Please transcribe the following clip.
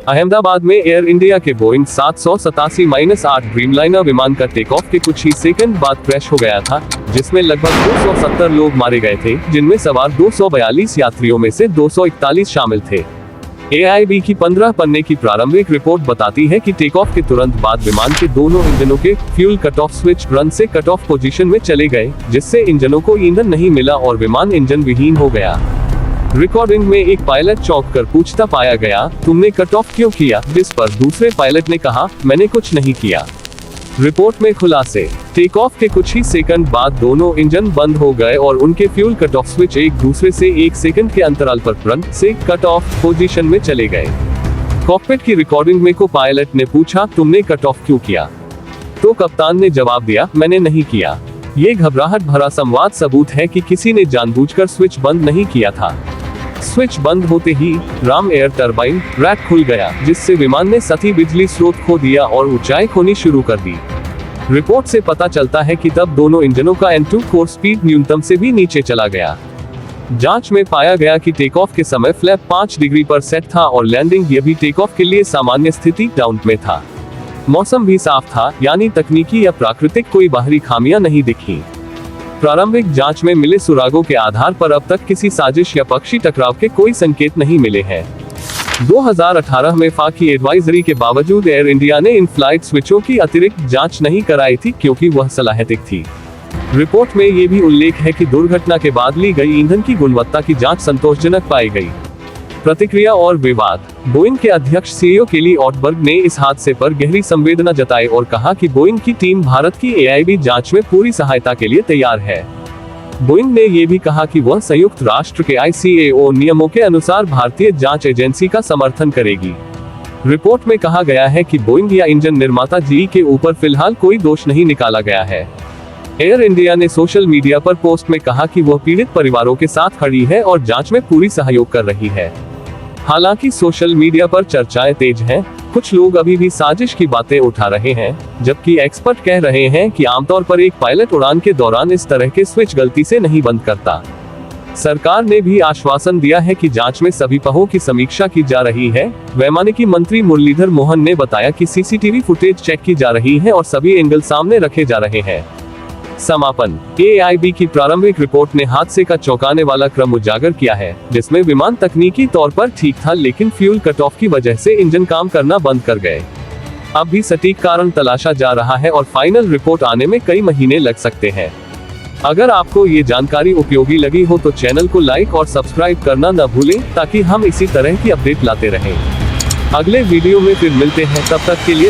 अहमदाबाद में air India के Boeing 787-8 Dreamliner विमान का टेक ऑफ के कुछ ही सेकंड बाद क्रैश हो गया था, जिसमें लगभग 270 लोग मारे गए थे, जिनमें सवार 242 यात्रियों में से 241 शामिल थे। AIB की 15 पन्ने की प्रारंभिक रिपोर्ट बताती है कि टेक ऑफ के तुरंत बाद विमान के दोनों इंजनों के fuel cut off switch run से कट ऑफ पोजीशन में चले गए, जिससे इंजनों को ईंधन नहीं मिला और विमान इंजन विहीन हो गया। रिकॉर्डिंग में एक पायलट चौंक कर पूछता पाया गया, तुमने कट ऑफ क्यों किया? जिस पर दूसरे पायलट ने कहा, मैंने कुछ नहीं किया। रिपोर्ट में खुलासे, टेक ऑफ के कुछ ही सेकंड बाद दोनों इंजन बंद हो गए और उनके फ्यूल कट ऑफ स्विच एक दूसरे से 1 सेकंड के अंतराल पर रन से कट ऑफ पोजीशन में चले गए। कॉकपिट की रिकॉर्डिंग में को पायलट ने पूछा, तुमने कट ऑफ क्यों किया? तो कप्तान ने जवाब दिया, मैंने नहीं किया। ये घबराहट भरा संवाद सबूत है कि किसी ने जानबूझकर स्विच बंद नहीं किया था। स्विच बंद होते ही राम एयर टरबाइन रैक खुल गया, जिससे विमान ने सतही बिजली स्रोत खो दिया और ऊंचाई खोनी शुरू कर दी। रिपोर्ट से पता चलता है कि तब दोनों इंजनों का N2 कोर स्पीड न्यूनतम से भी नीचे चला गया। जांच में पाया गया कि टेक ऑफ के समय फ्लैप 5 डिग्री पर सेट था और लैंडिंग ये भी टेक ऑफ के लिए सामान्य स्थिति डाउन में था। मौसम भी साफ था, यानी तकनीकी या प्राकृतिक कोई बाहरी खामियां नहीं दिखी। प्रारंभिक जांच में मिले सुरागों के आधार पर अब तक किसी साजिश या पक्षी टकराव के कोई संकेत नहीं मिले हैं। 2018 में FAA की एडवाइजरी के बावजूद एयर इंडिया ने इन फ्लाइट स्विचों की अतिरिक्त जांच नहीं कराई थी, क्योंकि वह सलाहियत थी। रिपोर्ट में ये भी उल्लेख है कि दुर्घटना के बाद ली गई ईंधन की गुणवत्ता की जांच संतोषजनक पाई गई। प्रतिक्रिया और विवाद, बोइंग के अध्यक्ष CEO केली ऑटबर्ग ने इस हादसे पर गहरी संवेदना जताई और कहा कि बोइंग की टीम भारत की AIB जांच में पूरी सहायता के लिए तैयार है। बोइंग ने ये भी कहा कि वह संयुक्त राष्ट्र के ICAO नियमों के अनुसार भारतीय जांच एजेंसी का समर्थन करेगी। रिपोर्ट में कहा गया है कि बोइंग या इंजन निर्माता GE के ऊपर फिलहाल कोई दोष नहीं निकाला गया है। एयर इंडिया ने सोशल मीडिया पर पोस्ट में कहा कि वह पीड़ित परिवारों के साथ खड़ी है और जांच में पूरी सहयोग कर रही है। हालांकि सोशल मीडिया पर चर्चाएं तेज हैं, कुछ लोग अभी भी साजिश की बातें उठा रहे हैं, जबकि एक्सपर्ट कह रहे हैं कि आमतौर पर एक पायलट उड़ान के दौरान इस तरह के स्विच गलती से नहीं बंद करता। सरकार ने भी आश्वासन दिया है कि जांच में सभी पहलुओं की समीक्षा की जा रही है। वैमानिकी मंत्री मुरलीधर मोहन ने बताया कि CCTV फुटेज चेक की जा रही है और सभी एंगल सामने रखे जा रहे हैं। समापन, AIB की प्रारंभिक रिपोर्ट ने हादसे का चौंकाने वाला क्रम उजागर किया है, जिसमें विमान तकनीकी तौर पर ठीक था, लेकिन फ्यूल कट ऑफ की वजह से इंजन काम करना बंद कर गए। अब भी सटीक कारण तलाशा जा रहा है और फाइनल रिपोर्ट आने में कई महीने लग सकते हैं। अगर आपको ये जानकारी उपयोगी लगी हो तो चैनल को लाइक और सब्सक्राइब करना न भूलें, ताकि हम इसी तरह की अपडेट लाते रहें। अगले वीडियो में फिर मिलते हैं, तब तक के लिए।